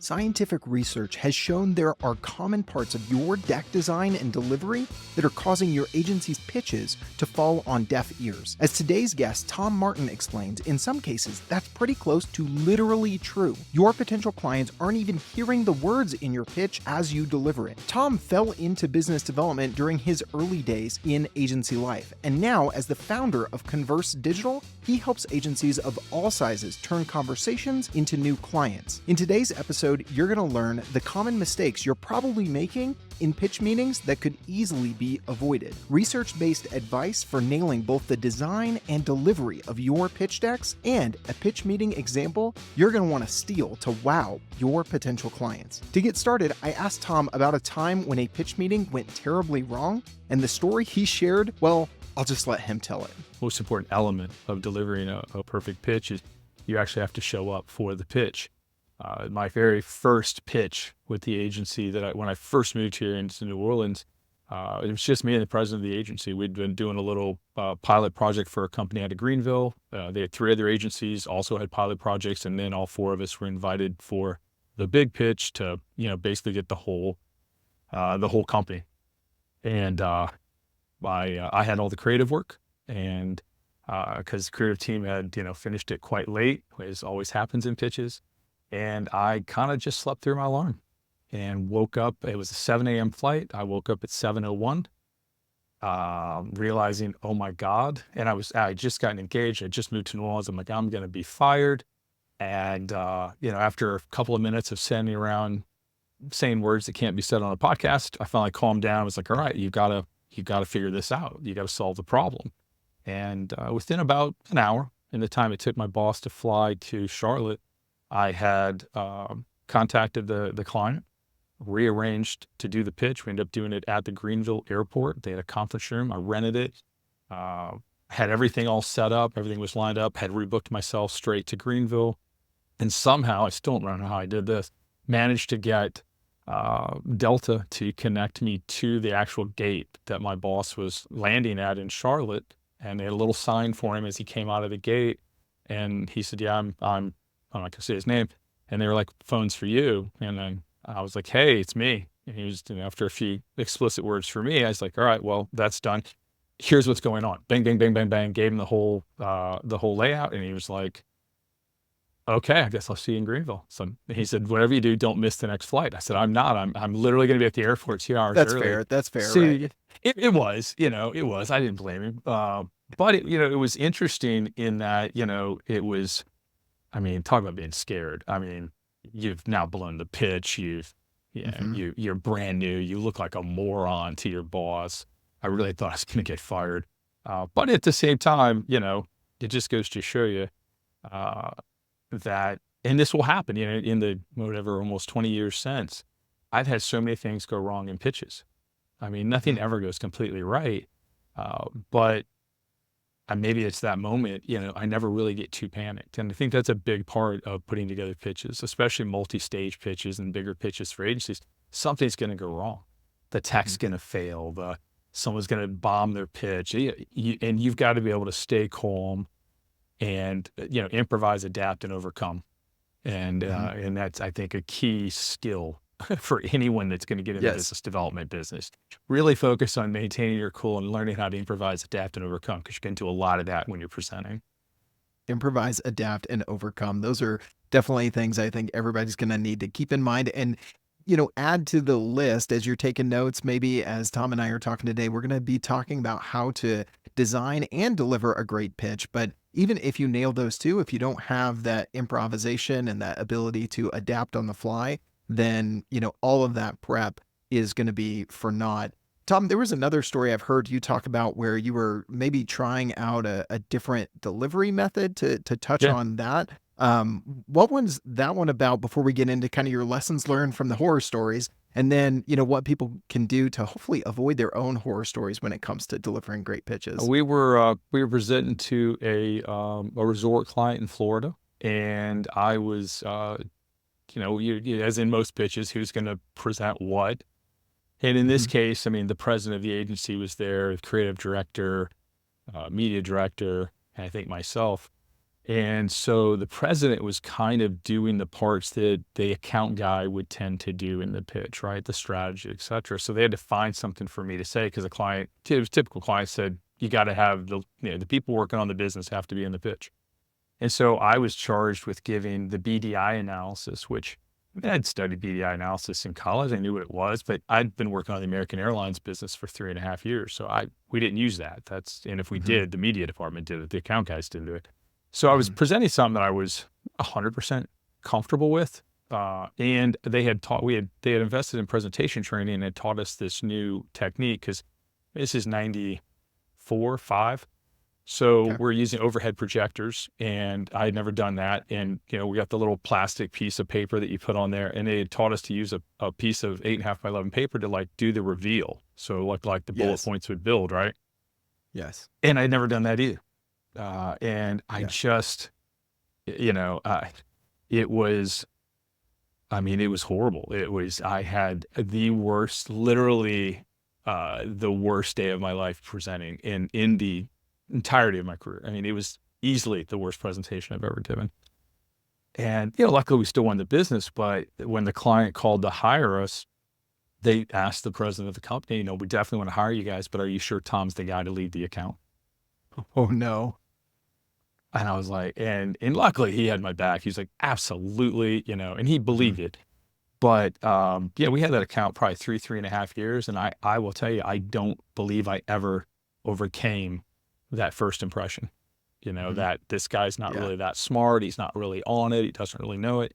Scientific research has shown there are common parts of your deck design and delivery that are causing your agency's pitches to fall on deaf ears. As today's guest, Tom Martin, explains, in some cases, that's pretty close to literally true. Your potential clients aren't even hearing the words in your pitch as you deliver it. Tom fell into business development during his early days in agency life, and now, as the founder of Converse Digital, he helps agencies of all sizes turn conversations into new clients. In today's episode, you're going to learn the common mistakes you're probably making in pitch meetings that could easily be avoided. Research-based advice for nailing both the design and delivery of your pitch decks, and a pitch meeting example you're going to want to steal to wow your potential clients. To get started, I asked Tom about a time when a pitch meeting went terribly wrong, and the story he shared, well, I'll just let him tell it. Most important element of delivering a perfect pitch is you actually have to show up for the pitch. My very first pitch with the agency when I first moved here into New Orleans, it was just me and the president of the agency. We'd been doing a little pilot project for a company out of Greenville. They had 3 other agencies also had pilot projects, and then all 4 of us were invited for the big pitch to, basically get the whole company. And I had all the creative work, and because the creative team had, finished it quite late, as always happens in pitches. And I kind of just slept through my alarm and woke up. It was a 7 a.m. flight. I woke up at 7:01, realizing, oh my God. And I just gotten engaged. I just moved to New Orleans. I'm like, I'm going to be fired. And, after a couple of minutes of standing around saying words that can't be said on a podcast, I finally calmed down. I was like, all right, you got to figure this out. You got to solve the problem. And within about an hour, in the time it took my boss to fly to Charlotte, I had contacted the client, rearranged to do the pitch. We ended up doing it at the Greenville airport. They had a conference room. I rented it, had everything all set up. Everything was lined up, had rebooked myself straight to Greenville. And somehow, I still don't know how I did this, managed to get Delta to connect me to the actual gate that my boss was landing at in Charlotte. And they had a little sign for him as he came out of the gate. And he said, yeah, I'm not going to say his name. And they were like, phone's for you. And then I was like, hey, it's me. And he was, after a few explicit words for me, I was like, all right, well, that's done. Here's what's going on. Bang, bang, bang, bang, bang. Gave him the whole layout. And he was like, okay, I guess I'll see you in Greenville. So he said, whatever you do, don't miss the next flight. I said, I'm not. I'm literally going to be at the airport 2 hours early. That's fair. So right? It was, it was. I didn't blame him. But it was interesting in that, it was, talk about being scared. You've now blown the pitch. You're brand new. You look like a moron to your boss. I really thought I was going to get fired. But at the same time, it just goes to show you that, and this will happen, in the whatever, almost 20 years since, I've had so many things go wrong in pitches. Nothing ever goes completely right. But and maybe it's that moment, I never really get too panicked. And I think that's a big part of putting together pitches, especially multi-stage pitches and bigger pitches for agencies. Something's going to go wrong. The tech's going to fail. Someone's going to bomb their pitch. And you've got to be able to stay calm and, improvise, adapt, and overcome. And that's, I think, a key skill for anyone that's going to get into business development business. Really focus on maintaining your cool and learning how to improvise, adapt, and overcome, because you can do a lot of that when you're presenting. Improvise, adapt, and overcome. Those are definitely things I think everybody's going to need to keep in mind and, add to the list as you're taking notes. Maybe as Tom and I are talking today, we're going to be talking about how to design and deliver a great pitch. But even if you nail those 2, if you don't have that improvisation and that ability to adapt on the fly, then, all of that prep is going to be for naught. Tom, there was another story I've heard you talk about where you were maybe trying out a different delivery method to touch on that. What was that one about before we get into kind of your lessons learned from the horror stories, and then, what people can do to hopefully avoid their own horror stories when it comes to delivering great pitches? We were presenting to a resort client in Florida, and I was, as in most pitches, who's going to present what. And in this case, the president of the agency was there, the creative director, media director, and I think myself. And so the president was kind of doing the parts that the account guy would tend to do in the pitch, right? The strategy, et cetera. So they had to find something for me to say because the client, typical client said, you got to have the people working on the business have to be in the pitch. And so I was charged with giving the BDI analysis, which I mean, I'd studied BDI analysis in college. I knew what it was, but I'd been working on the American Airlines business for 3.5 years. So we didn't use that. And if we did, the media department did it. The account guys didn't do it. So I was presenting something that I was 100% comfortable with. And they had invested in presentation training and had taught us this new technique because this is 94, 5. So we're using overhead projectors, and I had never done that. And, we got the little plastic piece of paper that you put on there, and they had taught us to use a piece of 8.5 by 11 paper to do the reveal. So like the bullet points would build, right? Yes. And I'd never done that either. And I just, it was horrible. I had the worst, literally, the worst day of my life presenting in the entirety of my career. I mean, it was easily the worst presentation I've ever given. And, luckily we still won the business, but when the client called to hire us, they asked the president of the company, we definitely want to hire you guys, but are you sure Tom's the guy to lead the account? Oh, no. And I was like, and luckily he had my back. He's like, absolutely, and he believed it. But we had that account probably 3.5 years. And I will tell you, I don't believe I ever overcame that first impression, that this guy's not really that smart. He's not really on it. He doesn't really know it.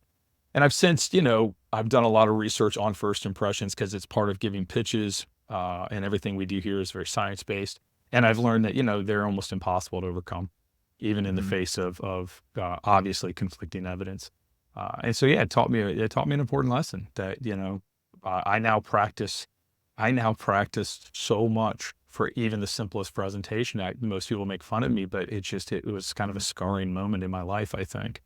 And I've since, I've done a lot of research on first impressions because it's part of giving pitches, and everything we do here is very science-based. And I've learned that, they're almost impossible to overcome, even in the face of obviously conflicting evidence. And so, it taught me an important lesson that, I now practice so much for even the simplest presentation. Most people make fun of me, but it was kind of a scarring moment in my life, I think.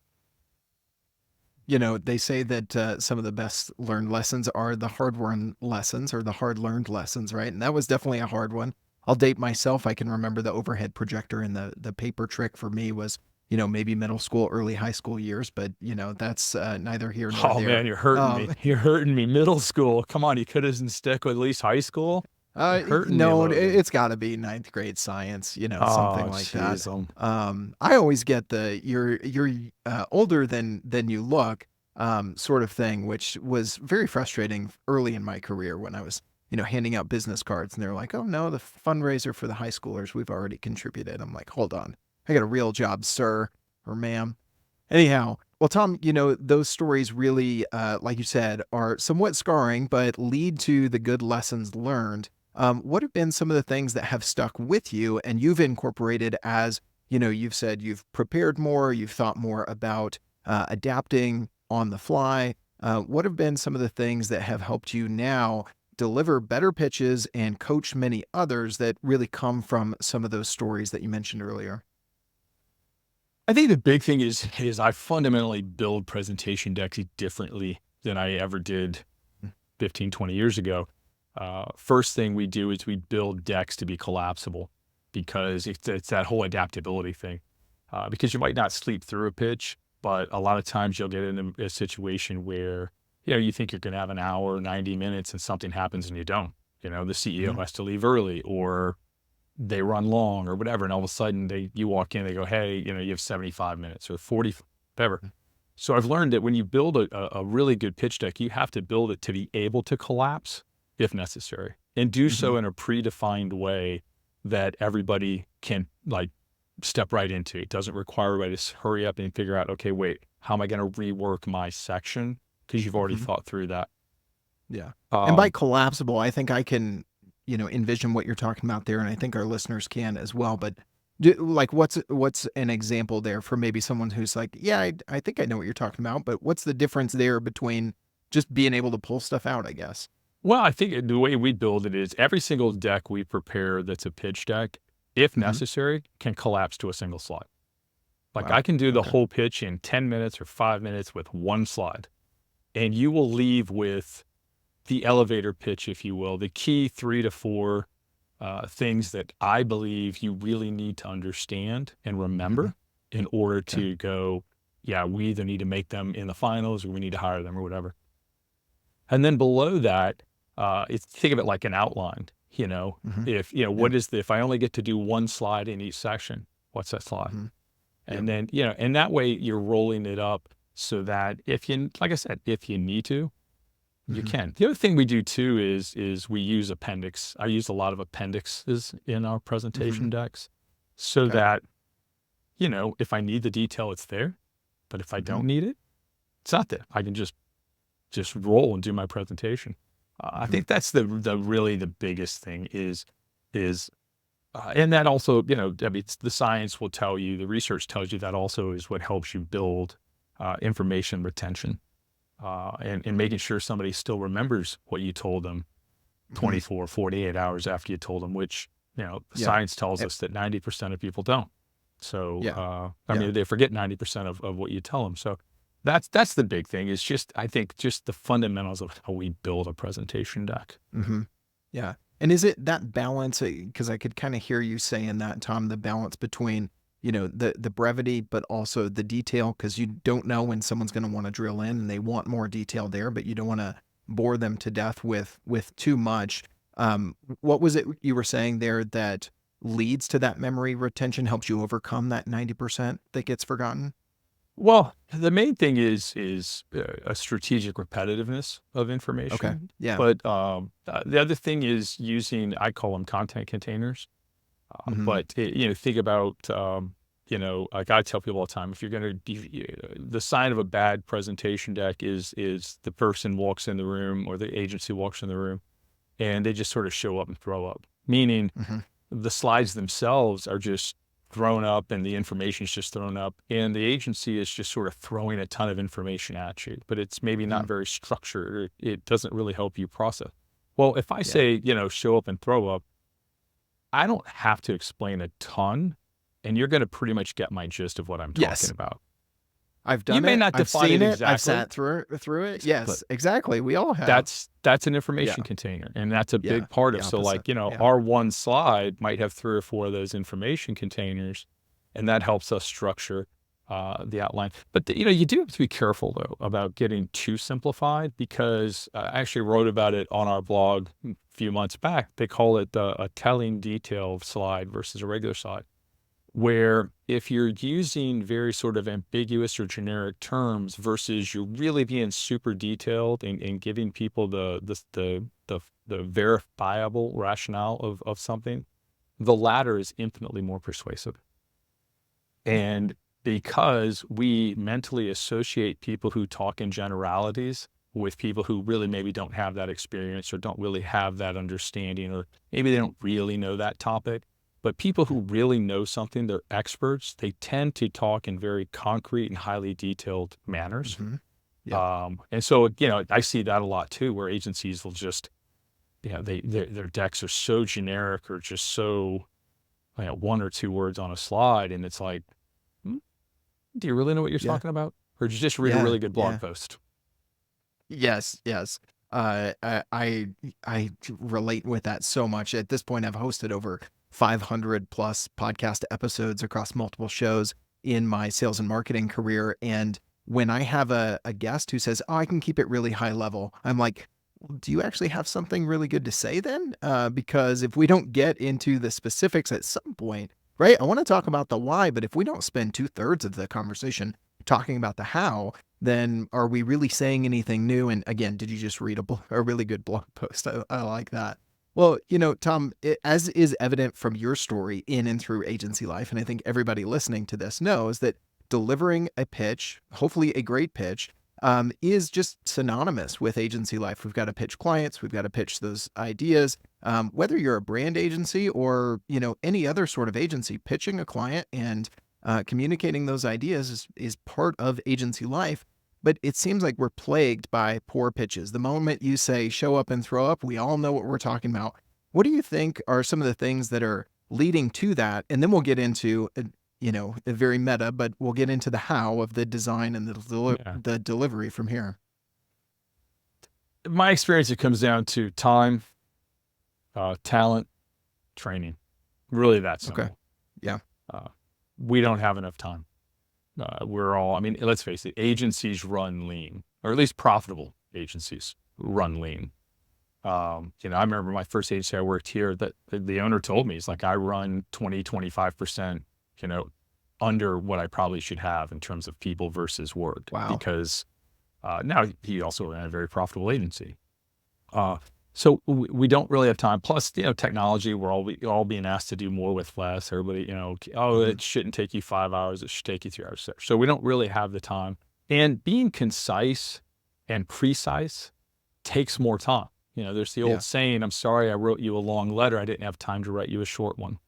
They say that some of the best learned lessons are the hard-won lessons or the hard-learned lessons, right? And that was definitely a hard one. I'll date myself. I can remember the overhead projector and the paper trick for me was, maybe middle school, early high school years, but that's neither here nor there. Oh man, you're hurting me. You're hurting me. Middle school. Come on, you couldn't stick with at least high school. No, it's got to be 9th grade science, something like that. I always get you're older than you look, sort of thing, which was very frustrating early in my career when I was, handing out business cards and they're like, oh no, the fundraiser for the high schoolers, we've already contributed. I'm like, hold on, I got a real job, sir or ma'am. Anyhow, well, Tom, those stories really, like you said, are somewhat scarring, but lead to the good lessons learned. What have been some of the things that have stuck with you and you've incorporated as, you've said you've prepared more, you've thought more about adapting on the fly. What have been some of the things that have helped you now deliver better pitches and coach many others that really come from some of those stories that you mentioned earlier? I think the big thing is I fundamentally build presentation decks differently than I ever did 15, 20 years ago. First thing we do is we build decks to be collapsible because it's that whole adaptability thing. Because you might not sleep through a pitch, but a lot of times you'll get in a situation where, you think you're going to have an hour, 90 minutes and something happens and you don't. The CEO has to leave early or they run long or whatever. And all of a sudden you walk in, they go, hey, you have 75 minutes or 40, whatever. So I've learned that when you build a really good pitch deck, you have to build it to be able to collapse if necessary, and do so in a predefined way that everybody can step right into. It doesn't require everybody to hurry up and figure out, okay, wait, how am I going to rework my section? Because you've already thought through that. Yeah. And by collapsible, I think I can, envision what you're talking about there. And I think our listeners can as well. But what's an example there for maybe someone who's like, yeah, I think I know what you're talking about, but what's the difference there between just being able to pull stuff out, I guess? Well, I think the way we build it is every single deck we prepare that's a pitch deck, if necessary, can collapse to a single slide. Wow. I can do the whole pitch in 10 minutes or 5 minutes with one slide. And you will leave with the elevator pitch, if you will, the key 3 to 4 things that I believe you really need to understand and remember in order to go, yeah, we either need to make them in the finals or we need to hire them or whatever. And then below that, think of it like an outline, if, what is if I only get to do one slide in each section, what's that slide? And then, and that way you're rolling it up so that like I said, if you need to, you can. The other thing we do too is we use appendix. I use a lot of appendixes in our presentation decks so that, if I need the detail, it's there. But if I don't need it, it's not there. I can just roll and do my presentation. I think that's the really the biggest thing is, and that also, the science will tell you, the research tells you that also is what helps you build information retention and making sure somebody still remembers what you told them 24, 48 hours after you told them, which, science tells us that 90% of people don't. So, they forget 90% of what you tell them. So that's the big thing is I think the fundamentals of how we build a presentation deck. Yeah. And is it that balance? Because I could kind of hear you saying that, Tom, the balance between, the brevity, but also the detail, because you don't know when someone's going to want to drill in and they want more detail there, but you don't want to bore them to death with too much. What was it you were saying there that leads to that memory retention, helps you overcome that 90% that gets forgotten? Well, the main thing is a strategic repetitiveness of information. Okay. Yeah. But the other thing is I call them content containers. But think about, like I tell people all the time, if you're going to, the sign of a bad presentation deck is the person walks in the room or the agency walks in the room and they just sort of show up and throw up, meaning the slides themselves are just thrown up and the information is just thrown up and the agency is just sort of throwing a ton of information at you, but it's maybe not very structured, or it doesn't really help you process. Well, if I say, show up and throw up, I don't have to explain a ton and you're going to pretty much get my gist of what I'm talking about. I've done it. You may not define it exactly. I've sat through it. Yes, exactly. We all have. That's an information container, and that's a big part of. So, like our one slide might have 3 or 4 of those information containers, and that helps us structure the outline. But you do have to be careful though about getting too simplified, because I actually wrote about it on our blog a few months back. They call it a telling detail slide versus a regular slide, where if you're using very sort of ambiguous or generic terms versus you're really being super detailed and giving people the verifiable rationale of something, the latter is infinitely more persuasive. And because we mentally associate people who talk in generalities with people who really maybe don't have that experience or don't really have that understanding, or maybe they don't really know that topic. But people who really know something, they're experts, they tend to talk in very concrete and highly detailed manners. And so, I see that a lot too, where agencies will just, their decks are so generic or just so 1 or 2 words on a slide. And it's like, do you really know what you're talking about? Or did you just read a really good blog post? Yes. I relate with that so much. At this point, I've hosted over 500 plus podcast episodes across multiple shows in my sales and marketing career. And when I have a guest who says, I can keep it really high level, I'm like, well, do you actually have something really good to say then? Because if we don't get into the specifics at some point, right? I want to talk about the why, but if we don't spend 2/3 of the conversation talking about the how, then are we really saying anything new? And again, did you just read a really good blog post? I like that. Well, Tom, as is evident from your story in and through agency life, and I think everybody listening to this knows that delivering a pitch, hopefully a great pitch, is just synonymous with agency life. We've got to pitch clients. We've got to pitch those ideas. Whether you're a brand agency or, any other sort of agency, pitching a client and communicating those ideas is part of agency life. But it seems like we're plagued by poor pitches. The moment you say show up and throw up, we all know what we're talking about. What do you think are some of the things that are leading to that? And then we'll get into, a very meta, but we'll get into the how of the design and the delivery from here. My experience, it comes down to time, talent, training. Really that simple. Okay. Yeah. We don't have enough time. We're all, I mean, let's face it, agencies run lean, or at least profitable agencies run lean. I remember my first agency I worked here, that the owner told me, he's like, I run 20, 25%, under what I probably should have in terms of people versus work. Wow. Because now he also ran a very profitable agency. So we don't really have time. Plus, technology, we're all being asked to do more with less. Everybody, it shouldn't take you 5 hours. It should take you 3 hours. So we don't really have the time. And being concise and precise takes more time. There's the old saying, I'm sorry I wrote you a long letter. I didn't have time to write you a short one.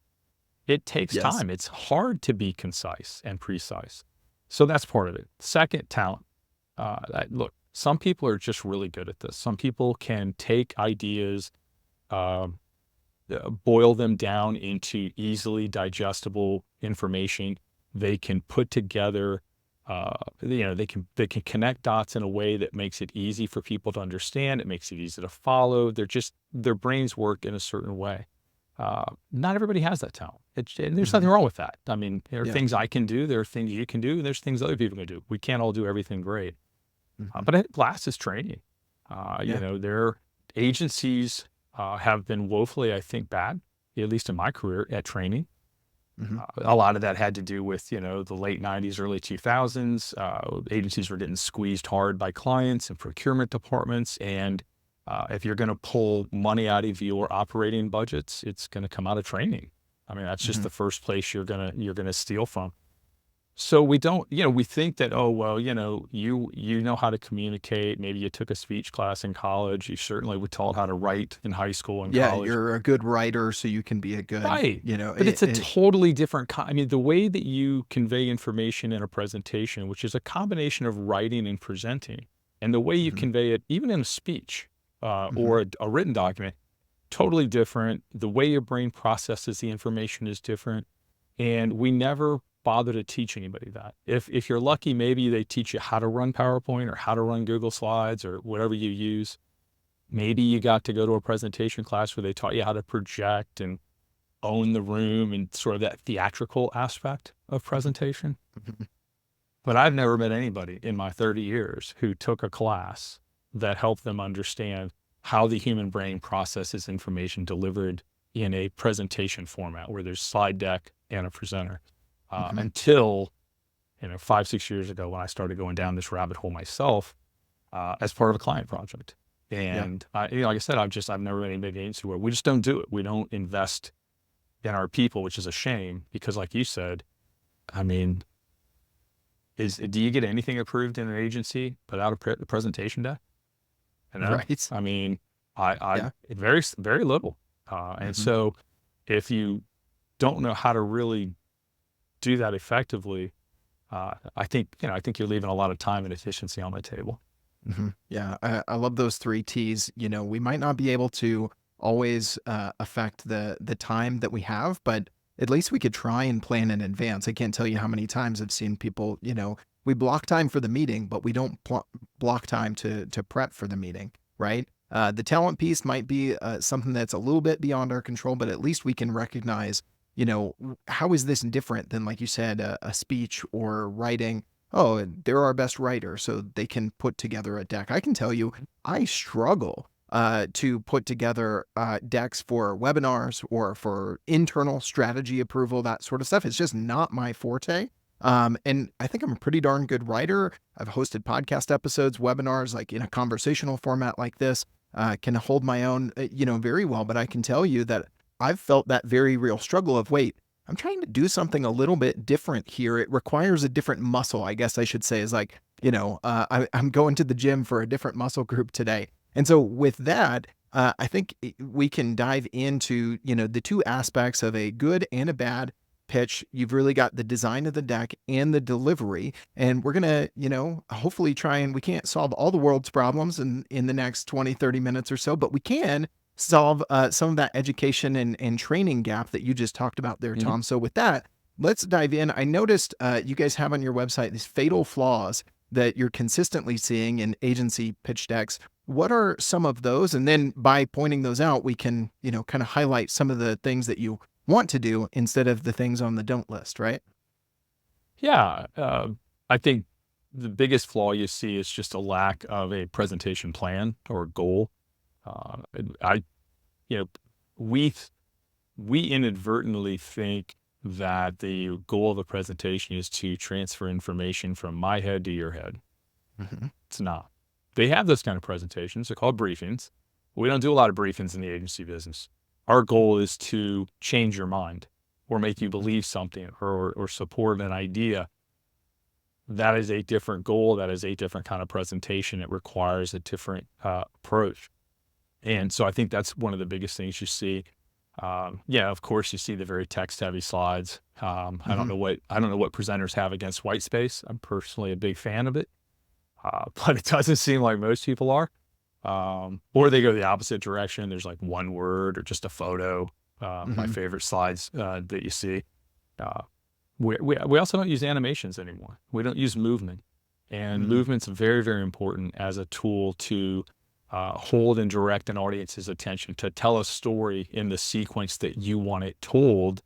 It takes time. It's hard to be concise and precise. So that's part of it. Second, talent. Look, some people are just really good at this. Some people can take ideas, boil them down into easily digestible information. They can put together, they can connect dots in a way that makes it easy for people to understand. It makes it easy to follow. Their brains work in a certain way. Not everybody has that talent. And there's nothing wrong with that. I mean, there are things I can do, there are things you can do, and there's things other people can do. We can't all do everything great. But it lasts training. Their agencies have been woefully, I think, bad, at least in my career, at training. A lot of that had to do with, the late 90s, early 2000s. Agencies were getting squeezed hard by clients and procurement departments. And if you're going to pull money out of your operating budgets, it's going to come out of training. I mean, that's just the first place you're gonna steal from. So we don't, we think that, oh, well, you know how to communicate. Maybe you took a speech class in college. You certainly were taught how to write in high school and college. Yeah, you're a good writer, so you can be a good, right. But it's a totally different, I mean, the way that you convey information in a presentation, which is a combination of writing and presenting, and the way you convey it, even in a speech or a written document, totally different. The way your brain processes the information is different. And we never bother to teach anybody that. If you're lucky, maybe they teach you how to run PowerPoint or how to run Google Slides or whatever you use. Maybe you got to go to a presentation class where they taught you how to project and own the room and sort of that theatrical aspect of presentation. But I've never met anybody in my 30 years who took a class that helped them understand how the human brain processes information delivered in a presentation format where there's slide deck and a presenter. Until, 5-6 years ago when I started going down this rabbit hole myself, as part of a client project. And like I said, I've never met anybody agency where we just don't do it. We don't invest in our people, which is a shame because like you said, I mean, do you get anything approved in an agency without a presentation deck? Right. I mean, very, very little. And so if you don't know how to really do that effectively, I think you're leaving a lot of time and efficiency on the table. Yeah, I love those 3 T's. We might not be able to always affect the time that we have, but at least we could try and plan in advance. I can't tell you how many times I've seen people, we block time for the meeting, but we don't block time to prep for the meeting, right? The talent piece might be something that's a little bit beyond our control, but at least we can recognize, how is this different than, like you said, a speech or writing? Oh, they're our best writer, so they can put together a deck. I can tell you, I struggle to put together decks for webinars or for internal strategy approval, that sort of stuff. It's just not my forte. And I think I'm a pretty darn good writer. I've hosted podcast episodes, webinars, like in a conversational format like this, can hold my own, very well. But I can tell you that I've felt that very real struggle of, wait, I'm trying to do something a little bit different here. It requires a different muscle, I guess I should say, is like, I'm going to the gym for a different muscle group today. And so with that, I think we can dive into, the 2 aspects of a good and a bad pitch. You've really got the design of the deck and the delivery. And we're going to, hopefully we can't solve all the world's problems in the next 20, 30 minutes or so, but we can solve some of that education and training gap that you just talked about there, Tom. So with that, let's dive in. I noticed you guys have on your website these fatal flaws that you're consistently seeing in agency pitch decks. What are some of those? And then by pointing those out, we can, kind of highlight some of the things that you want to do instead of the things on the don't list, right? Yeah. I think the biggest flaw you see is just a lack of a presentation plan or goal. And you know, we we inadvertently think that the goal of a presentation is to transfer information from my head to your head. Hmm. It's not. They have those kind of presentations. They're called briefings. We don't do a lot of briefings in the agency business. Our goal is to change your mind or make you believe something or support an idea. That is a different goal. That is a different kind of presentation. It requires a different approach. And so I think that's one of the biggest things you see. Yeah, of course, you see the very text-heavy slides. I don't know what presenters have against white space. I'm personally a big fan of it, but it doesn't seem like most people are. Or they go the opposite direction. There's like one word or just a photo. My favorite slides that you see. We also don't use animations anymore. We don't use movement, and movement's very, very important as a tool to hold and direct an audience's attention, to tell a story in the sequence that you want it told,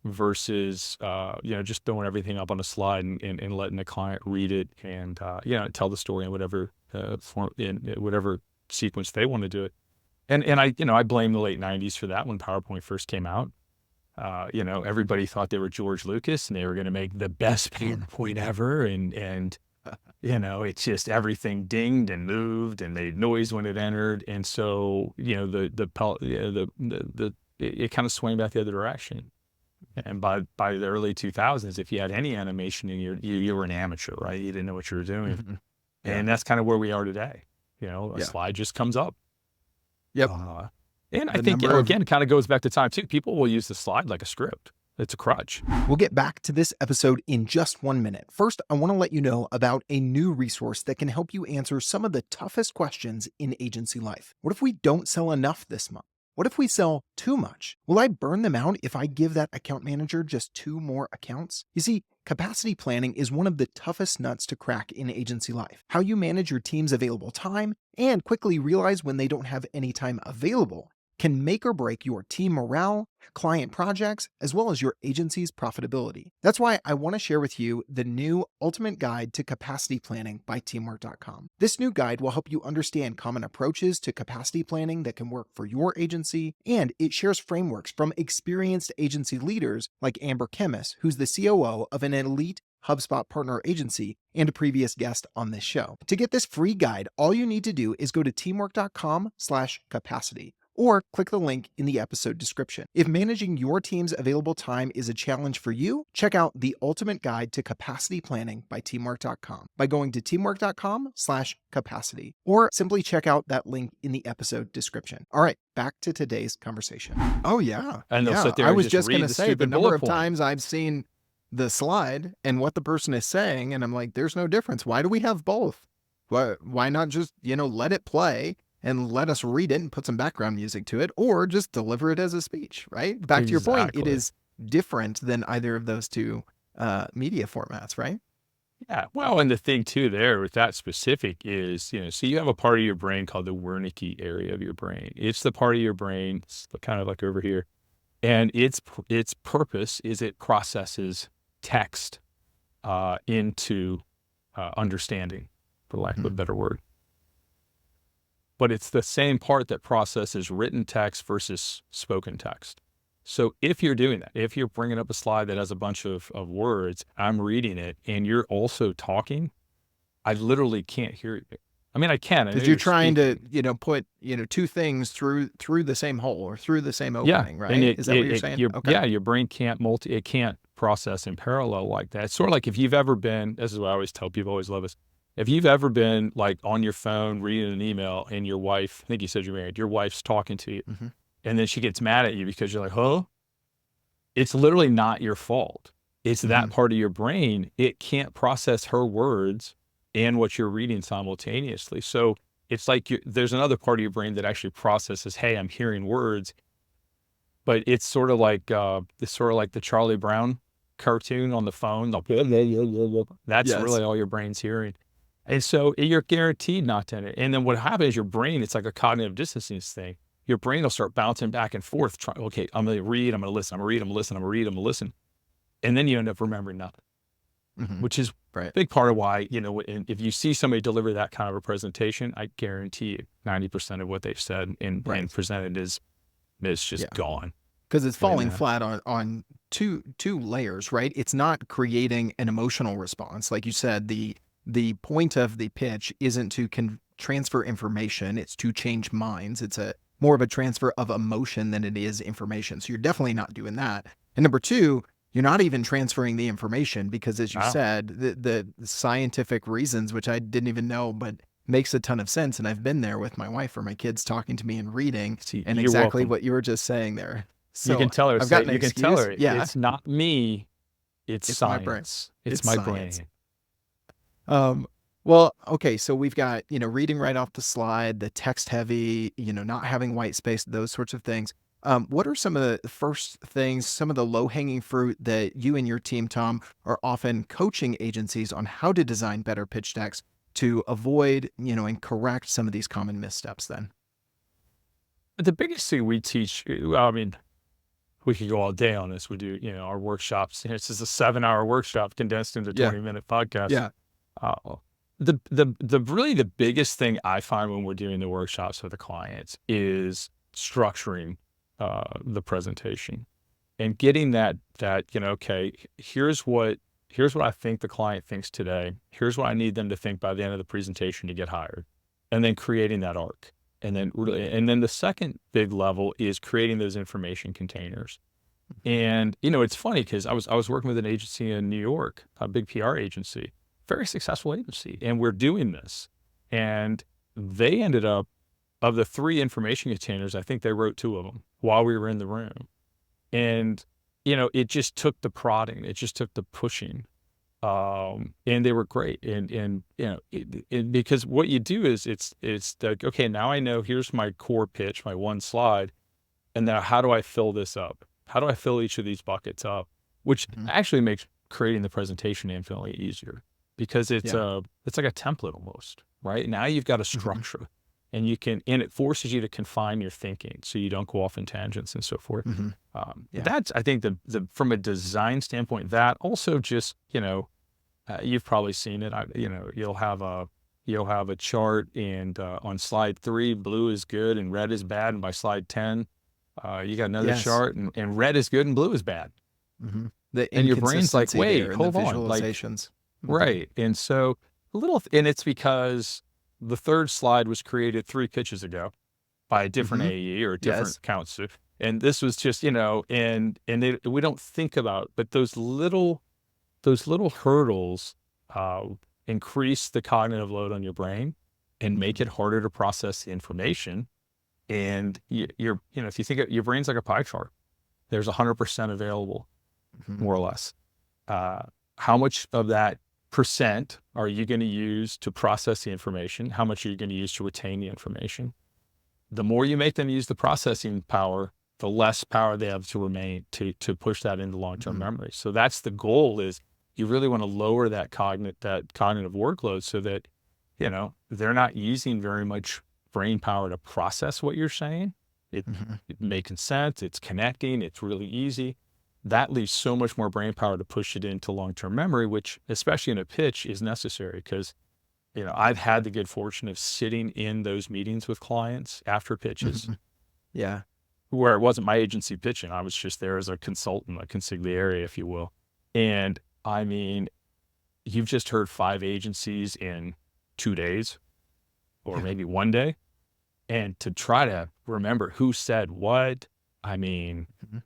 versus just throwing everything up on a slide and letting the client read it and tell the story in whatever form, in whatever sequence they want to do it. And I blame the late 90s for that when PowerPoint first came out. Everybody thought they were George Lucas and they were going to make the best PowerPoint ever. And it's just everything dinged and moved and made noise when it entered. And so, it kind of swung back the other direction. And by the early 2000s, if you had any animation in you were an amateur, right? You didn't know what you were doing. Yeah. And that's kind of where we are today. A slide just comes up. Yep. And I think, again, it kind of goes back to time too. People will use the slide like a script. It's a crutch. We'll get back to this episode in just 1 minute. First, I want to let you know about a new resource that can help you answer some of the toughest questions in agency life. What if we don't sell enough this month? What if we sell too much? Will I burn them out if I give that account manager just 2 more accounts? You see, capacity planning is one of the toughest nuts to crack in agency life. How you manage your team's available time and quickly realize when they don't have any time available can make or break your team morale, client projects, as well as your agency's profitability. That's why I want to share with you the new Ultimate Guide to Capacity Planning by Teamwork.com. This new guide will help you understand common approaches to capacity planning that can work for your agency, and it shares frameworks from experienced agency leaders like Amber Kemmis, who's the COO of an elite HubSpot partner agency and a previous guest on this show. To get this free guide, all you need to do is go to teamwork.com/capacity. or click the link in the episode description. If managing your team's available time is a challenge for you, check out the Ultimate Guide to Capacity Planning by Teamwork.com by going to teamwork.com/capacity, or simply check out that link in the episode description. All right, back to today's conversation. Oh yeah. And they'll sit there I and was just going read to the say the stupid number bullet of point. times I've seen the slide and what the person is saying, and I'm like, there's no difference. Why do we have both? Why not just, let it play and let us read it and put some background music to it, or just deliver it as a speech, right? Back to your point, it is different than either of those two media formats, right? Yeah. Well, and the thing too there with that specific is, so you have a part of your brain called the Wernicke area of your brain. It's the part of your brain, it's kind of like over here. And its purpose is it processes text into understanding, for lack of a better word. But it's the same part that processes written text versus spoken text. So if you're doing that, if you're bringing up a slide that has a bunch of words, I'm reading it, and you're also talking, I literally can't hear you. I mean, I can. Because you're trying to, put, two things through the same hole or through the same opening, right? Is that what you're saying? Okay. Yeah, your brain can't process in parallel like that. It's sort of like if you've ever been, this is what I always tell people, always love this. If you've ever been like on your phone reading an email and your wife, I think you said you're married, your wife's talking to you, and then she gets mad at you because you're like, huh? It's literally not your fault. It's that part of your brain. It can't process her words and what you're reading simultaneously. So it's like there's another part of your brain that actually processes, hey, I'm hearing words, but it's sort of like the Charlie Brown cartoon on the phone. That's really all your brain's hearing. And so you're guaranteed not to. And then what happens is your brain, it's like a cognitive dissonance thing. Your brain will start bouncing back and forth. Okay, I'm going to read, I'm going to listen, I'm going to read, I'm going to listen, I'm going to read, I'm going to listen. And then you end up remembering nothing. Mhm. which is a Right. big part of why, if you see somebody deliver that kind of a presentation, I guarantee you 90% of what they've said and Right. presented is just Yeah. gone. Because it's Right falling now. flat on two layers, right? It's not creating an emotional response. Like you said, the point of the pitch isn't to transfer information, it's to change minds. It's a more of a transfer of emotion than it is information. So you're definitely not doing that. And number two, you're not even transferring the information because, as you Wow. said, the scientific reasons, which I didn't even know, but makes a ton of sense. And I've been there with my wife or my kids talking to me and reading, See, and you're exactly welcome. what you were just saying there. You So can tell her, I've got an you can tell excuse. her, Yeah, it's not me, it's it's my brain. science. It's It's my science. brain. Um, well, okay, so we've got, reading right off the slide, the text heavy, not having white space, those sorts of things. What are some of the first things, some of the low hanging fruit that you and your team, Tom, are often coaching agencies on how to design better pitch decks to avoid, and correct some of these common missteps then? But the biggest thing we teach, well, I mean, we could go all day on this. We do, our workshops. This is a 7-hour workshop condensed into Yeah. 20-minute podcast. Yeah. Uh, the really the biggest thing I find when we're doing the workshops with the clients is structuring the presentation and getting that okay, here's what I think the client thinks today. Here's what I need them to think by the end of the presentation to get hired, and then creating that arc. And then the second big level is creating those information containers. And it's funny because I was working with an agency in New York, a big PR agency, very successful agency, and we're doing this. And they ended up, of the 3 information containers, I think they wrote 2 of them while we were in the room. And it just took the prodding, it just took the pushing, and they were great. And because what you do is it's like, okay, now I know here's my core pitch, my one slide, and now how do I fill this up? How do I fill each of these buckets up? Which Mhm. actually makes creating the presentation infinitely easier because it's Yeah. like a template almost, right? Now you've got a Mhm. structure, and it forces you to confine your thinking so you don't go off in tangents and so forth. Mhm. But Yeah. that's, I think, the from a design standpoint, that also just, you've probably seen it. You'll have a chart, and on slide 3, blue is good and red is bad, and by slide 10, you got another Yes. chart, and red is good and blue is bad. Mhm. The And your brain's like, inconsistency there wait, in the hold on, like, visualizations. Mhm. right. And so and it's because the third slide was created 3 pitches ago by a different Mhm. AE or a different Yes. counselor. And this was just, we don't think about, but those little hurdles uh, increase the cognitive load on your brain and make Mhm. it harder to process the information. And if you think your brain's like a pie chart, there's 100% available, Mhm. more or less. Uh, how much of that percent are you going to use to process the information? How much are you going to use to retain the information? The more you make them use the processing power, the less power they have to remain to push that into long-term Mhm. memory. So that's the goal, is you really want to lower that cognitive workload so that, they're not using very much brain power to process what you're saying. Mhm. It making sense, it's connecting, it's really easy. That leaves so much more brain power to push it into long-term memory, which, especially in a pitch, is necessary because, I've had the good fortune of sitting in those meetings with clients after pitches Mhm. Yeah. where it wasn't my agency pitching. I was just there as a consultant, a consigliere, if you will. And I mean, you've just heard 5 agencies in 2 days or Yeah. maybe 1 day. And to try to remember who said what, I mean, Mhm.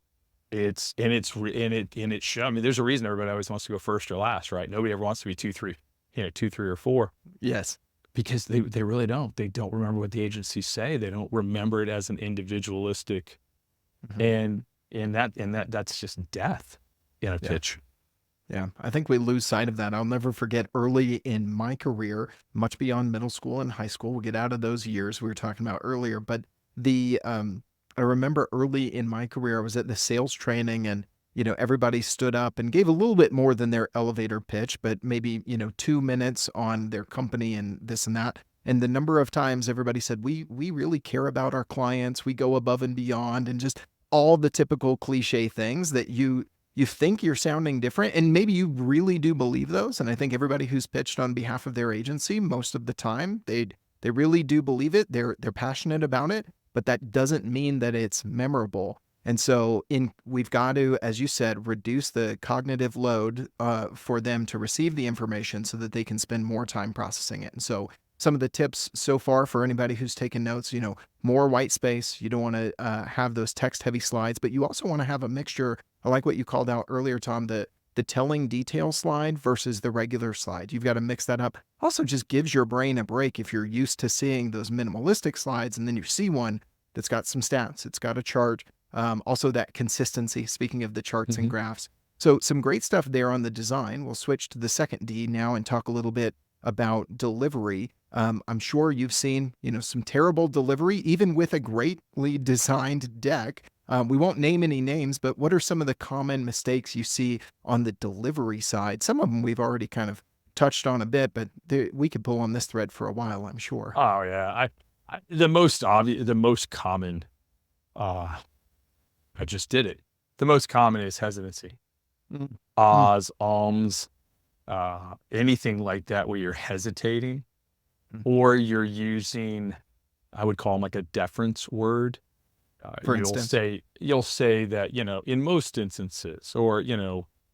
and it show. I mean, there's a reason everybody always wants to go first or last, right? Nobody ever wants to be 2, 3, 2, 3, or 4, Yes. because they really don't. They don't remember what the agencies say. They don't remember it as an individualistic, Mhm. and that's just death in a Yeah. pitch. Yeah. I think we lose sight of that. I'll never forget early in my career, much beyond middle school and high school. We'll get out of those years we were talking about earlier, but I remember early in my career, I was at the sales training, and, everybody stood up and gave a little bit more than their elevator pitch, but maybe, 2 minutes on their company and this and that. And the number of times everybody said, we really care about our clients. We go above and beyond, and just all the typical cliche things that you think you're sounding different, and maybe you really do believe those. And I think everybody who's pitched on behalf of their agency, most of the time, they really do believe it. They're passionate about it, but that doesn't mean that it's memorable. And so we've got to, as you said, reduce the cognitive load for them to receive the information so that they can spend more time processing it. And so some of the tips so far for anybody who's taken notes, more white space. You don't want to have those text heavy slides, but you also want to have a mixture. I like what you called out earlier, Tom, the telling detail slide versus the regular slide. You've got to mix that up. Also just gives your brain a break if you're used to seeing those minimalistic slides and then you see one that's got some stats, it's got a chart. Also that consistency, speaking of the charts and graphs. So some great stuff there on the design. We'll switch to the second D now and talk a little bit about delivery. I'm sure you've seen, some terrible delivery, even with a greatly designed deck. We won't name any names, but what are some of the common mistakes you see on the delivery side? Some of them we've already kind of touched on a bit, but we could pull on this thread for a while, I'm sure. Oh yeah. The most obvious, the most common, I just did it. The most common is hesitancy. Ahs, ums, anything like that where you're hesitating or you're using, I would call them like a deference word. For instance, you'll say that, in most instances, or,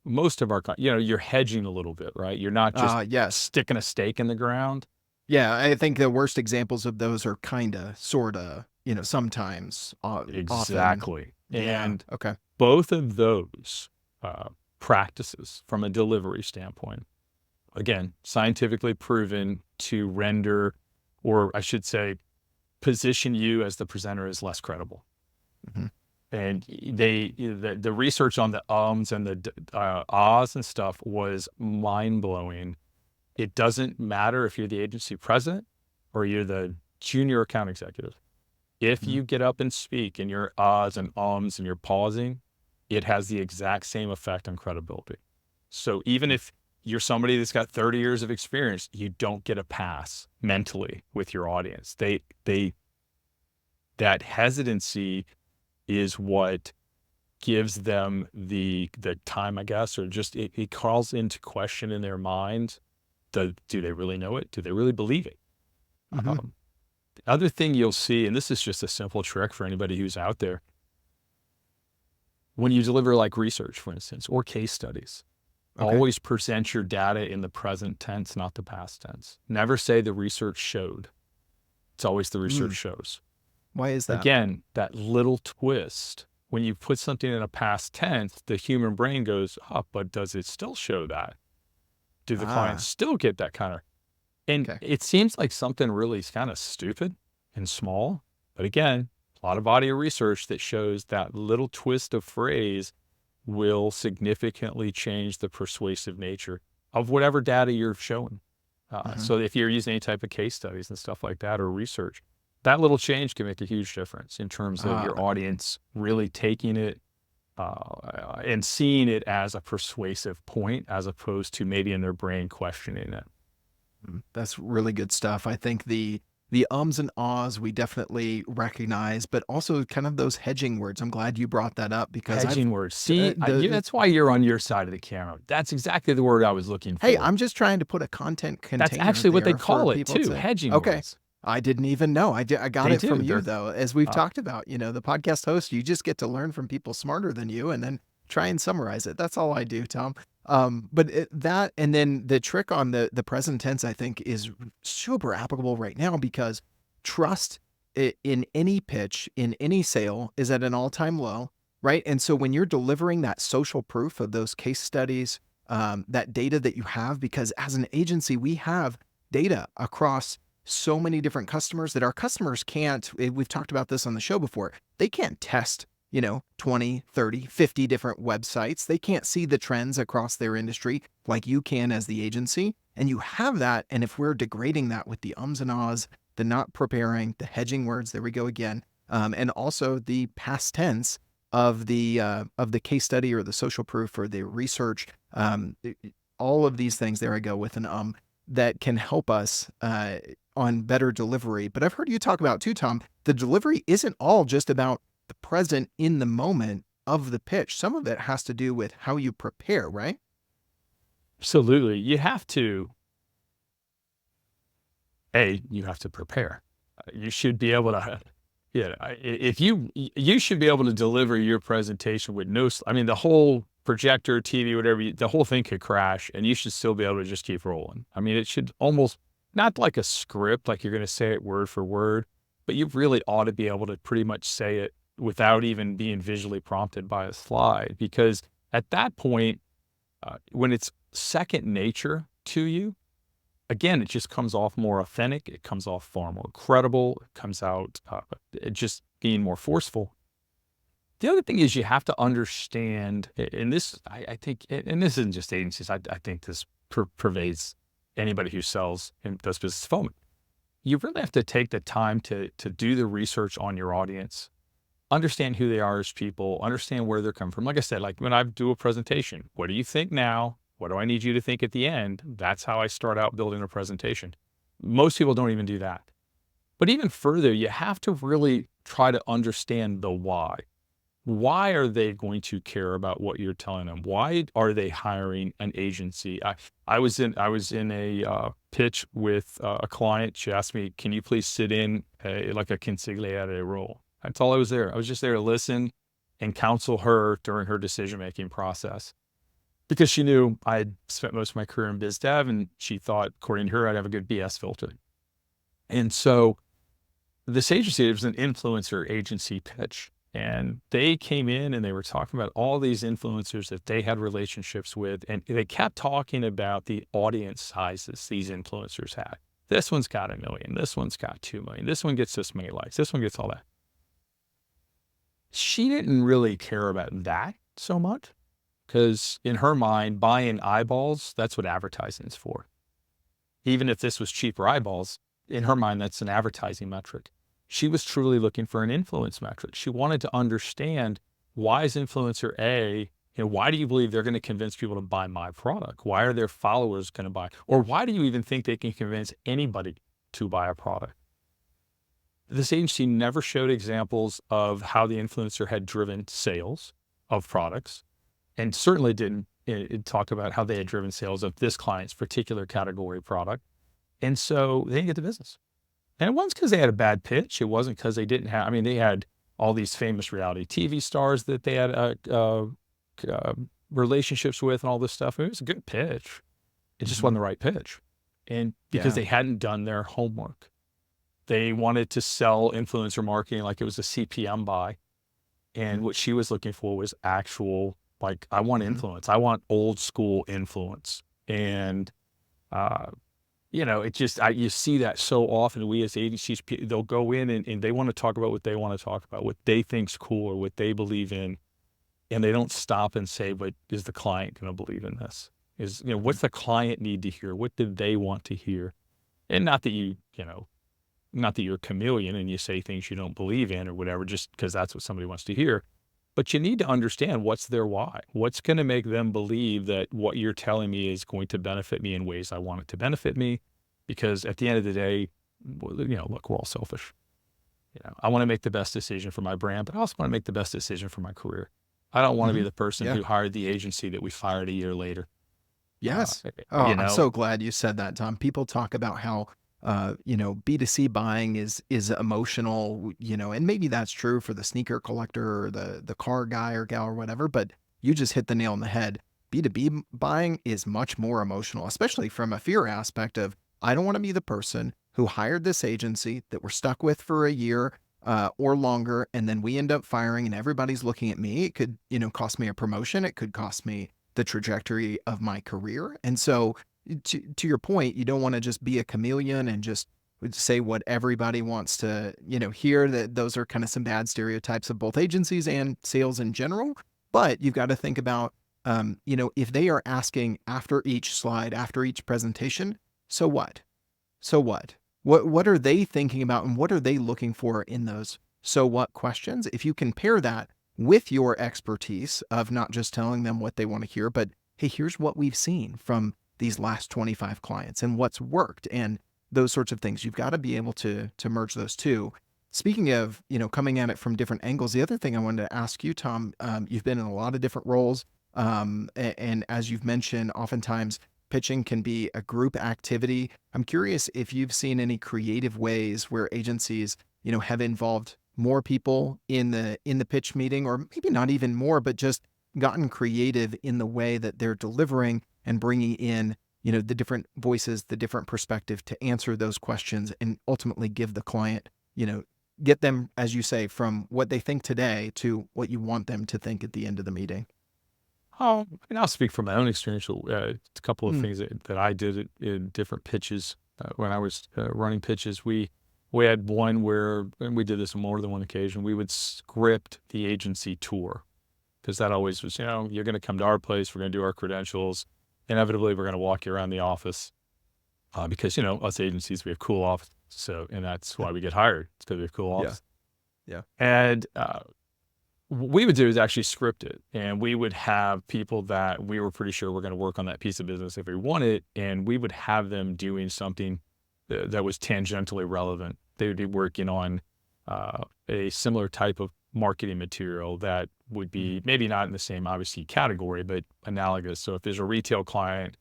most of our, you're hedging a little bit, right? You're not just sticking a stake in the ground. Yeah, I think the worst examples of those are kinda, sorta, sometimes, Exactly. often. And okay. both of those practices from a delivery standpoint, again, scientifically proven to render, or I should say, position you as the presenter as less credible. And the research on the ums and the ahs and stuff was mind-blowing. It doesn't matter if you're the agency president or you're the junior account executive. If you get up and speak and your ahs and ums and you're pausing, it has the exact same effect on credibility. So even if you're somebody that's got 30 years of experience, you don't get a pass mentally with your audience. That hesitancy is what gives them the time, I guess, or just it calls into question in their mind, do they really know it? Do they really believe it? The other thing you'll see, and this is just a simple trick for anybody who's out there, when you deliver like research, for instance, or case studies, always present your data in the present tense, not the past tense. Never say the research showed. It's always the research shows. Why is that? Again, that little twist. When you put something in a past tense, the human brain goes, but does it still show that? Do the clients still get that kind of? And it seems like something really kind of stupid and small. But again, a lot of audio research that shows that little twist of phrase will significantly change the persuasive nature of whatever data you're showing. So if you're using any type of case studies and stuff like that or research, that little change can make a huge difference in terms of your audience really taking it and seeing it as a persuasive point, as opposed to maybe in their brain questioning it. That's really good stuff. I think the ums and ahs we definitely recognize, but also kind of those hedging words. I'm glad you brought that up because hedging words. See, that's why you're on your side of the camera. That's exactly the word I was looking for. Hey, I'm just trying to put a content container. That's actually what they call it too, hedging words. I didn't even know. I got it from you though. As we've talked about, the podcast host, you just get to learn from people smarter than you and then try and summarize it. That's all I do, Tom. But that, and then the trick on the present tense, I think is super applicable right now because trust in any pitch, in any sale is at an all-time low, right? And so when you're delivering that social proof of those case studies, that data that you have, because as an agency, we have data across so many different customers that our customers can't, we've talked about this on the show before, they can't test 20, 30, 50 different websites. They can't see the trends across their industry like you can as the agency. And you have that. And if we're degrading that with the ums and ahs, the not preparing, the hedging words, there we go again. And also the past tense of the case study or the social proof or the research, all of these things, there I go with an that can help us on better delivery. But I've heard you talk about too, Tom, the delivery isn't all just about the present in the moment. of the pitch. Some of it has to do with how you prepare, right? Absolutely. You have to, you have to prepare. You should be able to, yeah, if you should be able to deliver your presentation with I mean, the whole projector, TV, whatever, the whole thing could crash and you should still be able to just keep rolling. I mean, it should almost, not like a script, like you're going to say it word for word, but you really ought to be able to pretty much say it without even being visually prompted by a slide. Because at that point, when it's second nature to you, again, it just comes off more authentic. It comes off far more credible. It comes out it just being more forceful. The other thing is you have to understand, and this, I think, and this isn't just agencies, I think this pervades anybody who sells and does business development. You really have to take the time to do the research on your audience, understand who they are as people, understand where they're coming from. Like I said, like when I do a presentation, what do you think now? What do I need you to think at the end? That's how I start out building a presentation. Most people don't even do that. But even further, you have to really try to understand the why. Why are they going to care about what you're telling them? Why are they hiring an agency? I was in a pitch with a client. She asked me, "Can you please sit in like a consigliere role?" That's all I was there. I was just there to listen and counsel her during her decision-making process. Because she knew I had spent most of my career in biz dev, and she thought, according to her, I'd have a good BS filter. And so this agency, it was an influencer agency pitch. And they came in and they were talking about all these influencers that they had relationships with. And they kept talking about the audience sizes these influencers had. This one's got 1 million. This one's got 2 million. This one gets this many likes. This one gets all that. She didn't really care about that so much. Because in her mind, buying eyeballs, that's what advertising is for. Even if this was cheaper eyeballs, in her mind, that's an advertising metric. She was truly looking for an influence metric. She wanted to understand, why is influencer A, why do you believe they're going to convince people to buy my product? Why are their followers going to buy? Or why do you even think they can convince anybody to buy a product? This agency never showed examples of how the influencer had driven sales of products. And certainly didn't talk about how they had driven sales of this client's particular category product. And so they didn't get the business. And it wasn't because they had a bad pitch. It wasn't because they didn't have, I mean, they had all these famous reality TV stars that they had relationships with and all this stuff. I mean, it was a good pitch. It just wasn't the right pitch. And because they hadn't done their homework. They wanted to sell influencer marketing like it was a CPM buy. And what she was looking for was actual, like, I want influence. I want old school influence. And, it just, you see that so often. We as agencies, they'll go in and they want to talk about what they want to talk about, what they think's cool or what they believe in. And they don't stop and say, but is the client going to believe in this? What's the client need to hear? What do they want to hear? And not that not that you're a chameleon and you say things you don't believe in or whatever, just because that's what somebody wants to hear. But you need to understand what's their why. What's going to make them believe that what you're telling me is going to benefit me in ways I want it to benefit me? Because at the end of the day, look, we're all selfish. I want to make the best decision for my brand, but I also want to make the best decision for my career. I don't want to be the person who hired the agency that we fired a year later. Yes. I'm so glad you said that, Tom. People talk about how B2C buying is emotional, and maybe that's true for the sneaker collector or the car guy or gal or whatever, but you just hit the nail on the head. B2B buying is much more emotional, especially from a fear aspect of, I don't want to be the person who hired this agency that we're stuck with for a year or longer, and then we end up firing and everybody's looking at me. It could, cost me a promotion. It could cost me the trajectory of my career. And so to your point, you don't want to just be a chameleon and just say what everybody wants to, hear. That those are kind of some bad stereotypes of both agencies and sales in general. But you've got to think about, if they are asking after each slide, after each presentation, so what? So what? What are they thinking about and what are they looking for in those so what questions? If you can pair that with your expertise of not just telling them what they want to hear, but hey, here's what we've seen from these last 25 clients and what's worked and those sorts of things. You've got to be able to merge those two. Speaking of, coming at it from different angles, the other thing I wanted to ask you, Tom, you've been in a lot of different roles. And as you've mentioned, oftentimes pitching can be a group activity. I'm curious if you've seen any creative ways where agencies, have involved more people in the pitch meeting, or maybe not even more, but just gotten creative in the way that they're delivering and bringing in, the different voices, the different perspective to answer those questions and ultimately give the client, get them, as you say, from what they think today to what you want them to think at the end of the meeting. Oh, I'll speak from my own experience. A couple of Mm, things that I did in different pitches when I was running pitches. We had one where, and we did this on more than one occasion, we would script the agency tour, because that always was, you're going to come to our place, we're going to do our credentials. Inevitably, we're going to walk you around the office because, us agencies, we have cool offices. So, and that's why we get hired. It's because we have cool yeah, offices. yeah. And what we would do is actually script it, and we would have people that we were pretty sure were going to work on that piece of business if we wanted, and we would have them doing something that was tangentially relevant. They would be working on a similar type of marketing material that would be maybe not in the same, obviously, category, but analogous. So if there's a retail client,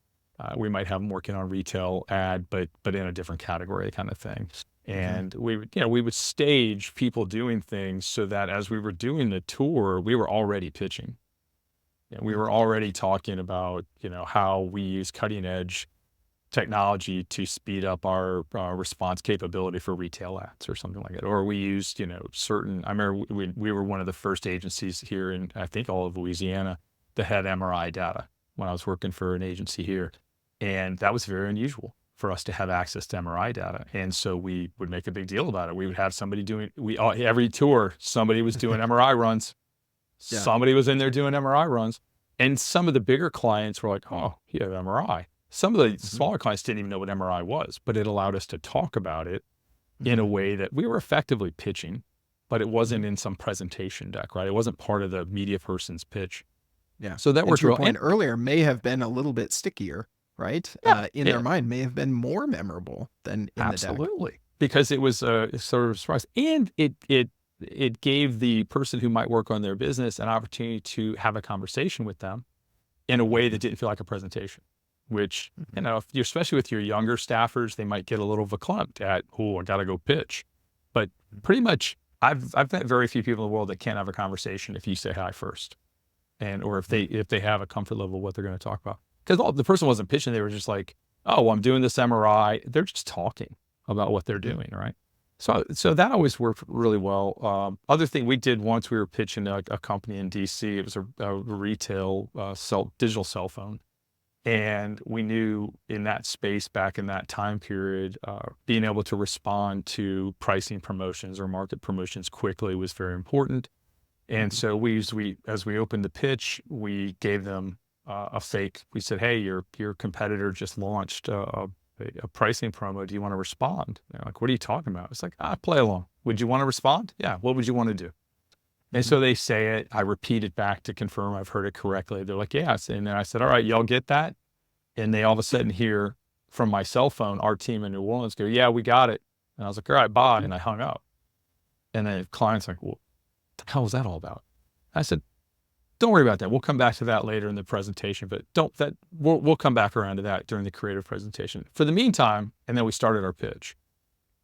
we might have them working on retail ad, but in a different category kind of thing. And we would stage people doing things so that as we were doing the tour, we were already pitching. We were already talking about, how we use cutting edge technology to speed up our response capability for retail ads or something like that. Or we used, certain, I remember we were one of the first agencies here in, I think, all of Louisiana that had MRI data when I was working for an agency here. And that was very unusual for us to have access to MRI data. And so we would make a big deal about it. We would have somebody doing, every tour, somebody was doing MRI runs. Yeah. Somebody was in there doing MRI runs. And some of the bigger clients were like, oh, you have MRI. Some of the smaller clients didn't even know what MRI was, but it allowed us to talk about it in a way that we were effectively pitching, but it wasn't in some presentation deck, right? It wasn't part of the media person's pitch. Yeah. So that And worked to your real. point earlier, may have been a little bit stickier, right? In their mind, may have been more memorable than in the deck. Absolutely, because it was a sort of a surprise, and it gave the person who might work on their business an opportunity to have a conversation with them in a way that didn't feel like a presentation. Which, if you're, especially with your younger staffers, they might get a little verklempt at, oh, I got to go pitch. But pretty much, I've met very few people in the world that can't have a conversation if you say hi first, or if they have a comfort level of what they're going to talk about. Because the person wasn't pitching; they were just like, oh, I'm doing this MRI. They're just talking about what they're doing, right? So that always worked really well. Other thing we did once, we were pitching a company in DC. It was a retail digital cell phone. And we knew in that space back in that time period, being able to respond to pricing promotions or market promotions quickly was very important. And so as we opened the pitch, we gave them a fake. We said, "Hey, your competitor just launched a pricing promo. Do you want to respond?" They're like, "What are you talking about?" It's like, play along. Would you want to respond? Yeah. What would you want to do? And so they say it, I repeat it back to confirm I've heard it correctly. They're like, yes. And then I said, all right, y'all get that? And they all of a sudden hear from my cell phone, our team in New Orleans go, yeah, we got it. And I was like, all right, bye. And I hung up. And then the client's like, well, what the hell was that all about? I said, don't worry about that. We'll come back to that later in the presentation, but we'll come back around to that during the creative presentation. For the meantime, and then we started our pitch.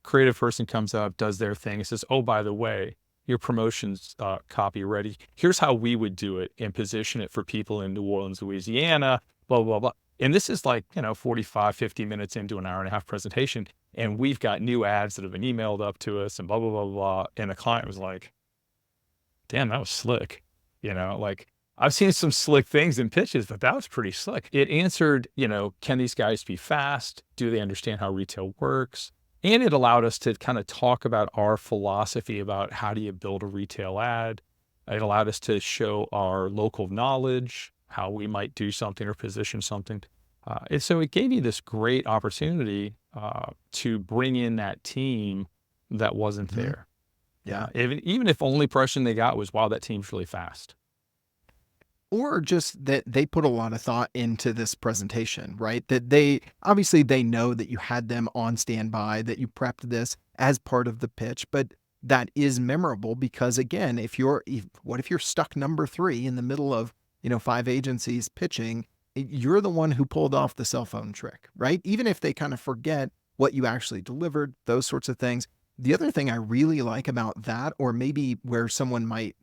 Creative person comes up, does their thing. It says, oh, by the way, your promotions copy ready. Here's how we would do it and position it for people in New Orleans, Louisiana, blah, blah, blah. And this is like, 45, 50 minutes into an hour and a half presentation. And we've got new ads that have been emailed up to us and blah, blah, blah, blah. And the client was like, damn, that was slick. Like I've seen some slick things in pitches, but that was pretty slick. It answered, can these guys be fast? Do they understand how retail works? And it allowed us to kind of talk about our philosophy about how do you build a retail ad. It allowed us to show our local knowledge, how we might do something or position something. And so it gave me this great opportunity to bring in that team that wasn't there. Yeah. Yeah. Even if only impression they got was, wow, that team's really fast. Or just that they put a lot of thought into this presentation, right? That they obviously they know that you had them on standby, that you prepped this as part of the pitch, but that is memorable because, again, what if you're stuck number 3 in the middle of, 5 agencies pitching, you're the one who pulled off the cell phone trick, right? Even if they kind of forget what you actually delivered, those sorts of things. The other thing I really like about that, or maybe where someone might,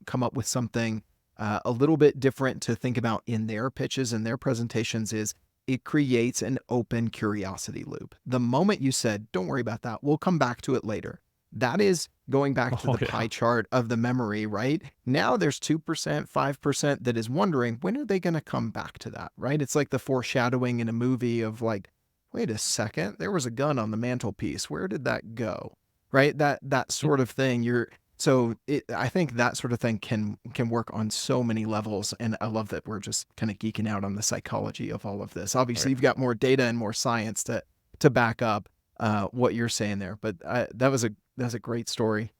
come up with something a little bit different to think about in their pitches and their presentations, is it creates an open curiosity loop. The moment you said, don't worry about that, we'll come back to it later. That is going back to Oh the yeah. pie chart of the memory, right? Now there's 2%, 5% that is wondering, when are they going to come back to that, right? It's like the foreshadowing in a movie of like, wait a second, there was a gun on the mantelpiece. Where did that go? Right? That sort of thing. I think that sort of thing can work on so many levels, and I love that we're just kind of geeking out on the psychology of all of this. All Obviously, right. you've got more data and more science to back up what you're saying there, but that was a great story.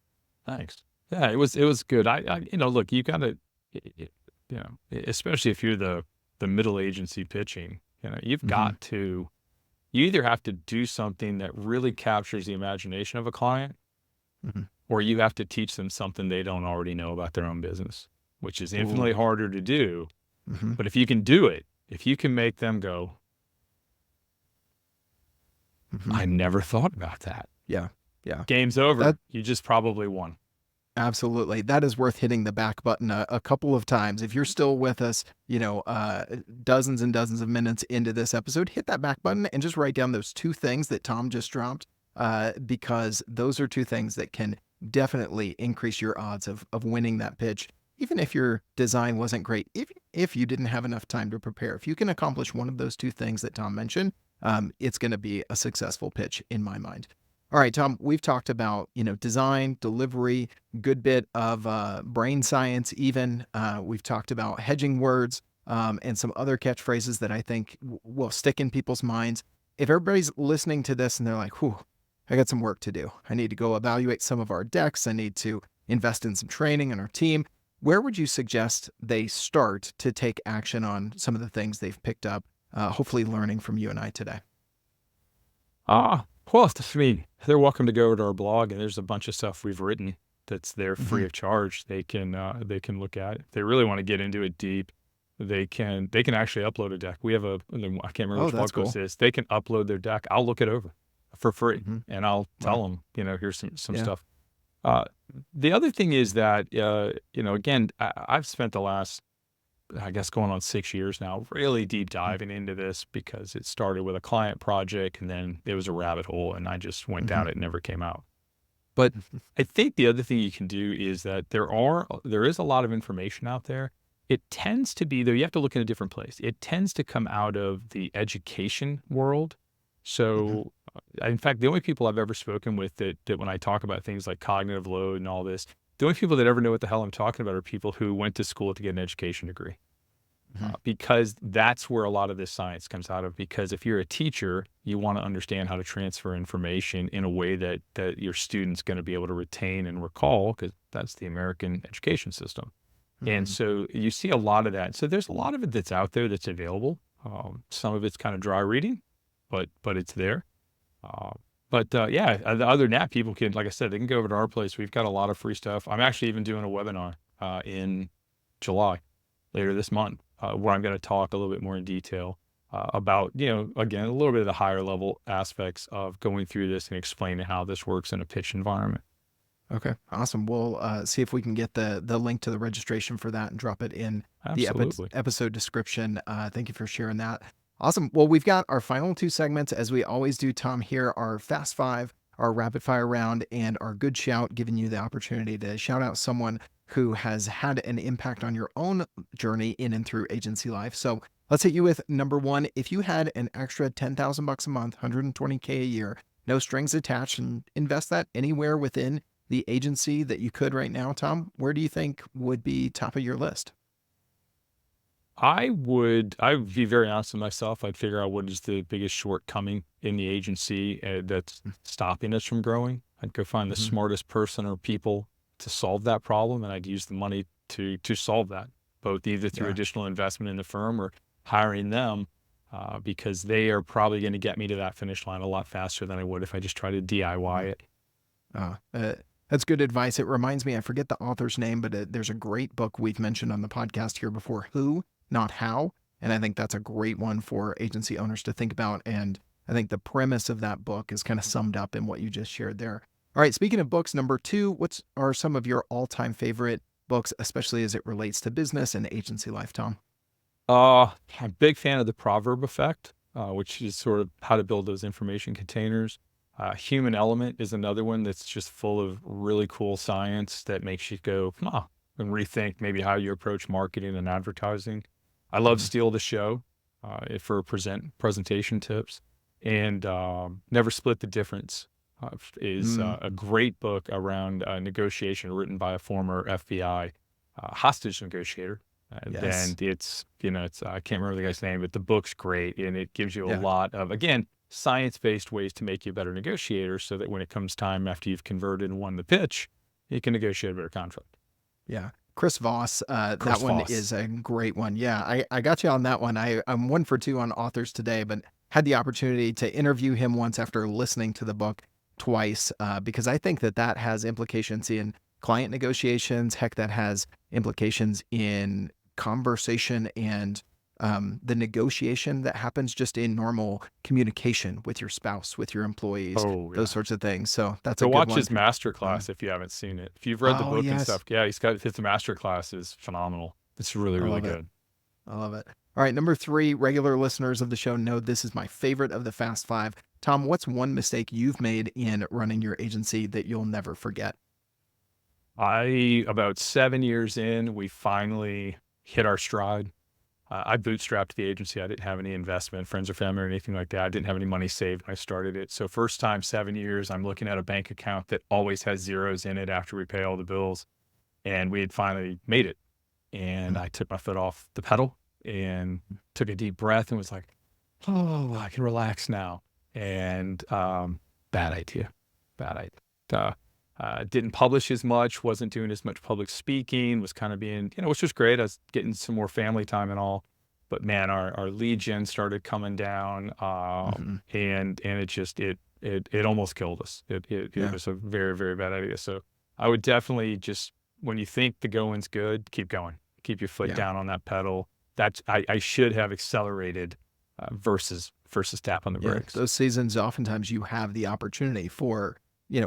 Thanks. Yeah, it was good. Look, you gotta, especially if you're the middle agency pitching, you've Hmm. got to, you either have to do something that really captures the imagination of a client, Hmm. or you have to teach them something they don't already know about their own business, which is Ooh. infinitely harder to do. Hmm. But if you can do it, if you can make them go, Hmm. I never thought about that. Yeah. Yeah. Game's That over. You just probably won. Absolutely. That is worth hitting the back button a couple of times. If you're still with us, dozens and dozens of minutes into this episode, hit that back button and just write down those 2 things that Tom just dropped, because those are 2 things that can definitely increase your odds of winning that pitch. Even if your design wasn't great, if you didn't have enough time to prepare, if you can accomplish one of those 2 things that Tom mentioned, it's going to be a successful pitch in my mind. All right, Tom, we've talked about, design, delivery, good bit of brain science even. We've talked about hedging words, and some other catchphrases that I think will stick in people's minds. If everybody's listening to this and they're like, whew, I got some work to do. I need to go evaluate some of our decks. I need to invest in some training in our team. Where would you suggest they start to take action on some of the things they've picked up, hopefully learning from you and I today? Well, I mean, they're welcome to go over to our blog, and there's a bunch of stuff we've written that's there Hmm. free of charge. They can look at. If they really want to get into it deep, they can actually upload a deck. We have I can't remember Oh, which that's blog post cool. it is. They can upload their deck. I'll look it over for free, Hmm. and I'll Wow. tell them, here's some Yeah. stuff. Uh, the other thing is that, again, I've spent the last, I guess, going on 6 years now, really deep Mm-hmm. diving into this because it started with a client project and then it was a rabbit hole and I just went Mm-hmm. down it and never came out. But I think the other thing you can do is that there is a lot of information out there. It tends to be, though, you have to look in a different place. It tends to come out of the education world. Hmm. So, in fact, the only people I've ever spoken with that when I talk about things like cognitive load and all this, the only people that ever know what the hell I'm talking about are people who went to school to get an education degree, Hmm. because that's where a lot of this science comes out of. Because if you're a teacher, you want to understand how to transfer information in a way that your student's going to be able to retain and recall, because that's the American education system. And Hmm. so you see a lot of that. So there's a lot of it that's out there that's available. Some of it's kind of dry reading, but it's there. Uh, yeah, other than that, people can, like I said, they can go over to our place. We've got a lot of free stuff. I'm actually even doing a webinar in July, later this month, where I'm going to talk a little bit more in detail about, again, a little bit of the higher level aspects of going through this and explaining how this works in a pitch environment. Okay, awesome. We'll see if we can get the link to the registration for that and drop it in the Absolutely. episode description. Thank you for sharing that. Awesome. Well, we've got our final 2 segments, as we always do, Tom. Here, our Fast Five, our rapid fire round, and our good shout, giving you the opportunity to shout out someone who has had an impact on your own journey in and through agency life. So let's hit you with number 1. If you had an extra $10,000 a month, 120K a year, no strings attached, and invest that anywhere within the agency that you could right now, Tom, where do you think would be top of your list? I would be very honest with myself. I'd figure out what is the biggest shortcoming in the agency that's stopping us from growing. I'd go find the Mm-hmm. smartest person or people to solve that problem, and I'd use the money to solve that, both either through Yeah. additional investment in the firm or hiring them, because they are probably going to get me to that finish line a lot faster than I would if I just try to DIY Mm-hmm. it. Uh, That's good advice. It reminds me, I forget the author's name, but there's a great book we've mentioned on the podcast here before, Who, Not How. And I think that's a great one for agency owners to think about. And I think the premise of that book is kind of summed up in what you just shared there. All right, speaking of books, number 2, what are some of your all-time favorite books, especially as it relates to business and agency life, Tom? I'm a big fan of The Proverb Effect, which is sort of how to build those information containers. Human Element is another one that's just full of really cool science that makes you go, and rethink maybe how you approach marketing and advertising. I love Steal the Show for presentation tips. And Never Split the Difference is a great book around negotiation written by a former FBI hostage negotiator. Yes. And it's I can't remember the guy's name, but the book's great. And it gives you a Yeah. lot of, again, science-based ways to make you a better negotiator so that when it comes time after you've converted and won the pitch, you can negotiate a better contract. Yeah. Chris Voss, that Chris one Voss. is a great one. Yeah, I got you on that one. I'm 1 for 2 on authors today, but had the opportunity to interview him once after listening to the book twice, because I think that has implications in client negotiations. Heck, that has implications in conversation and the negotiation that happens just in normal communication with your spouse, with your employees, Oh, yeah. those sorts of things. So that's a Go good watch one. his masterclass if you haven't seen it. If you've read the Oh, book and yes. stuff, yeah, his masterclass is phenomenal. It's really, I really love it. good. I love it. All right, number 3, regular listeners of the show know this is my favorite of the Fast 5. Tom, what's one mistake you've made in running your agency that you'll never forget? About 7 years in, we finally hit our stride. I bootstrapped the agency. I didn't have any investment, friends or family or anything like that. I didn't have any money saved when I started it. So first time, 7 years, I'm looking at a bank account that always has zeros in it after we pay all the bills. And we had finally made it. And I took my foot off the pedal and took a deep breath and was like, oh, I can relax now. And bad idea. Didn't publish as much, wasn't doing as much public speaking, was kind of being, which was great. I was getting some more family time and all. But man, our lead gen started coming down, and it almost killed us. It was a very, very bad idea. So I would definitely just, when you think the going's good, keep going. Keep your foot down on that pedal. I should have accelerated versus tap on the brakes. Those seasons, oftentimes you have the opportunity for,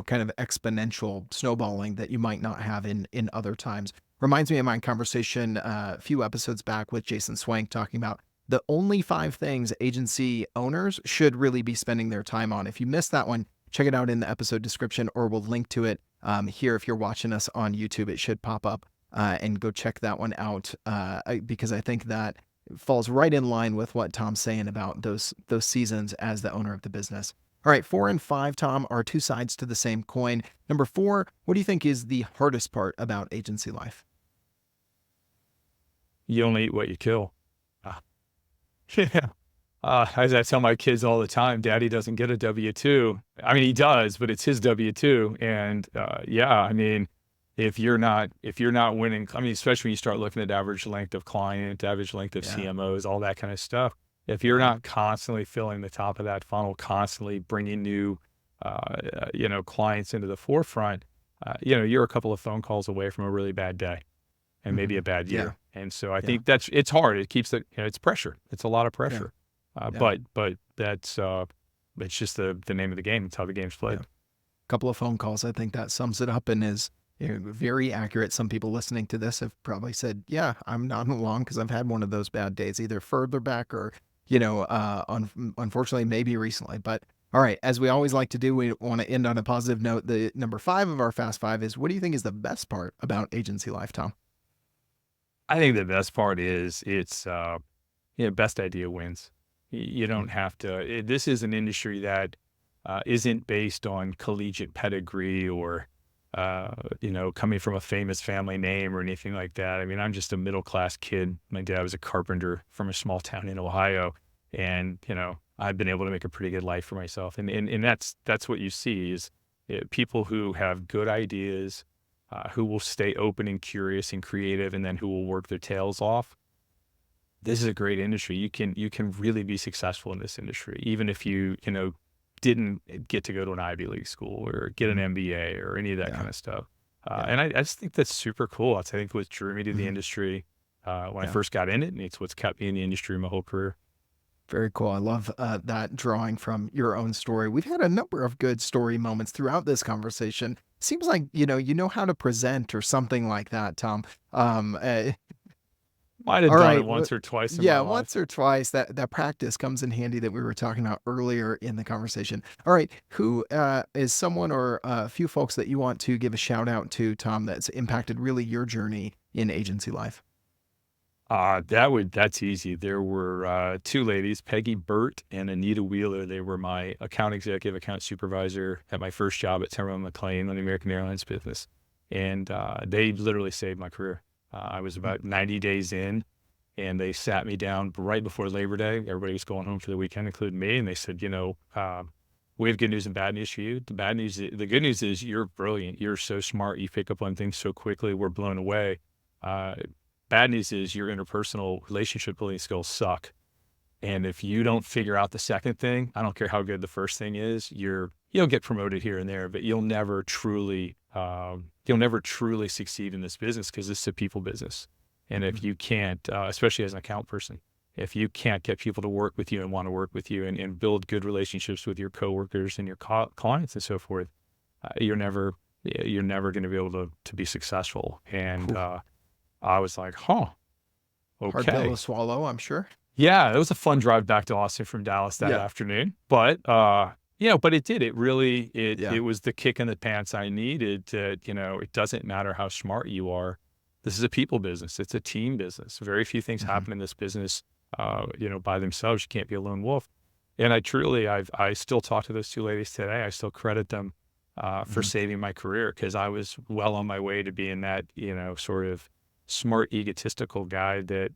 kind of exponential snowballing that you might not have in other times. Reminds me of my conversation a few episodes back with Jason Swank talking about the only 5 things agency owners should really be spending their time on. If you missed that one, check it out in the episode description, or we'll link to it here. If you're watching us on YouTube, it should pop up, and go check that one out, because I think that falls right in line with what Tom's saying about those seasons as the owner of the business. All right, 4 and 5, Tom, are 2 sides to the same coin. Number 4, what do you think is the hardest part about agency life? You only eat what you kill. Yeah. As I tell my kids all the time, Daddy doesn't get a W-2. I mean, he does, but it's his W-2. And I mean, if you're not winning, I mean, especially when you start looking at average length of client, average length of CMOs, all that kind of stuff. If you're not constantly filling the top of that funnel, constantly bringing new, clients into the forefront, you're a couple of phone calls away from a really bad day and maybe a bad year. And so I think it's hard. It keeps it's pressure. It's a lot of pressure. But that's, it's just the name of the game. It's how the game's played. Couple of phone calls. I think that sums it up and is very accurate. Some people listening to this have probably said, yeah, I'm nodding along because I've had one of those bad days, either further back or, unfortunately, maybe recently. But all right, as we always like to do, we want to end on a positive note. The number 5 of our Fast 5 is, what do you think is the best part about agency life, Tom? I think the best part is it's, best idea wins. You don't have to, this is an industry that isn't based on collegiate pedigree or, coming from a famous family name or anything like that. I mean, I'm just a middle-class kid. My dad was a carpenter from a small town in Ohio. And, I've been able to make a pretty good life for myself. And that's what you see is people who have good ideas, who will stay open and curious and creative, and then who will work their tails off. This is a great industry. You can really be successful in this industry, even if you didn't get to go to an Ivy League school or get an MBA or any of that kind of stuff. And I just think that's super cool. It's, I think, what drew me to the industry when I first got in it, and it's what's kept me in the industry my whole career. Very cool. I love that drawing from your own story. We've had a number of good story moments throughout this conversation. Seems like you know how to present or something like that, Tom. Might have All done right. it once or twice in my Yeah, life. once or twice. That practice comes in handy that we were talking about earlier in the conversation. All right. Who is someone or a few folks that you want to give a shout out to, Tom, that's impacted really your journey in agency life? That's easy. There were two ladies, Peggy Burt and Anita Wheeler. They were my account executive, account supervisor at my first job at Tyrone McLean on the American Airlines business. And they literally saved my career. I was about 90 days in, and they sat me down right before Labor Day. Everybody was going home for the weekend, including me. And they said, we have good news and bad news for you. The good news is you're brilliant. You're so smart. You pick up on things so quickly. We're blown away. Bad news is your interpersonal relationship building skills suck. And if you don't figure out the second thing, I don't care how good the first thing is, you'll get promoted here and there, but you'll never truly succeed in this business because it's a people business. And if you can't, especially as an account person, if you can't get people to work with you and want to work with you and build good relationships with your coworkers and your clients and so forth, you're never going to be able to be successful. And I was like, okay. Hard pill to swallow, I'm sure. Yeah, it was a fun drive back to Austin from Dallas that afternoon. But but it did. It really it was the kick in the pants I needed to, it doesn't matter how smart you are. This is a people business. It's a team business. Very few things happen in this business by themselves. You can't be a lone wolf. And I still talk to those two ladies today. I still credit them for saving my career, because I was well on my way to being that, sort of smart, egotistical guy that,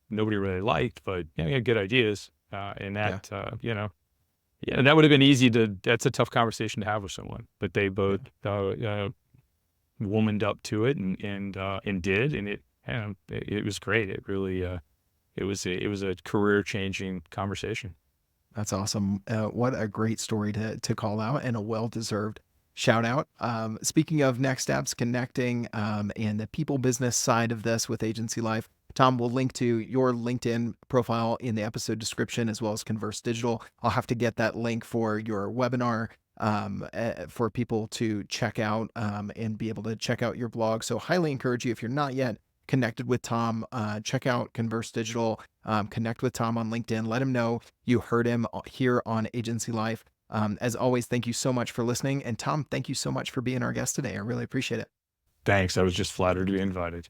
nobody really liked, but he had good ideas. And that, that would have been easy that's a tough conversation to have with someone, but they both womaned up to it and did, and it was great. It really, it was a career changing conversation. That's awesome. What a great story to call out, and a well-deserved shout out. Speaking of next steps, connecting and the people business side of this with agency life, Tom, will link to your LinkedIn profile in the episode description, as well as Converse Digital. I'll have to get that link for your webinar for people to check out and be able to check out your blog. So highly encourage you, if you're not yet connected with Tom, check out Converse Digital, connect with Tom on LinkedIn, let him know you heard him here on Agency Life. As always, thank you so much for listening. And Tom, thank you so much for being our guest today. I really appreciate it. Thanks. I was just flattered to be invited.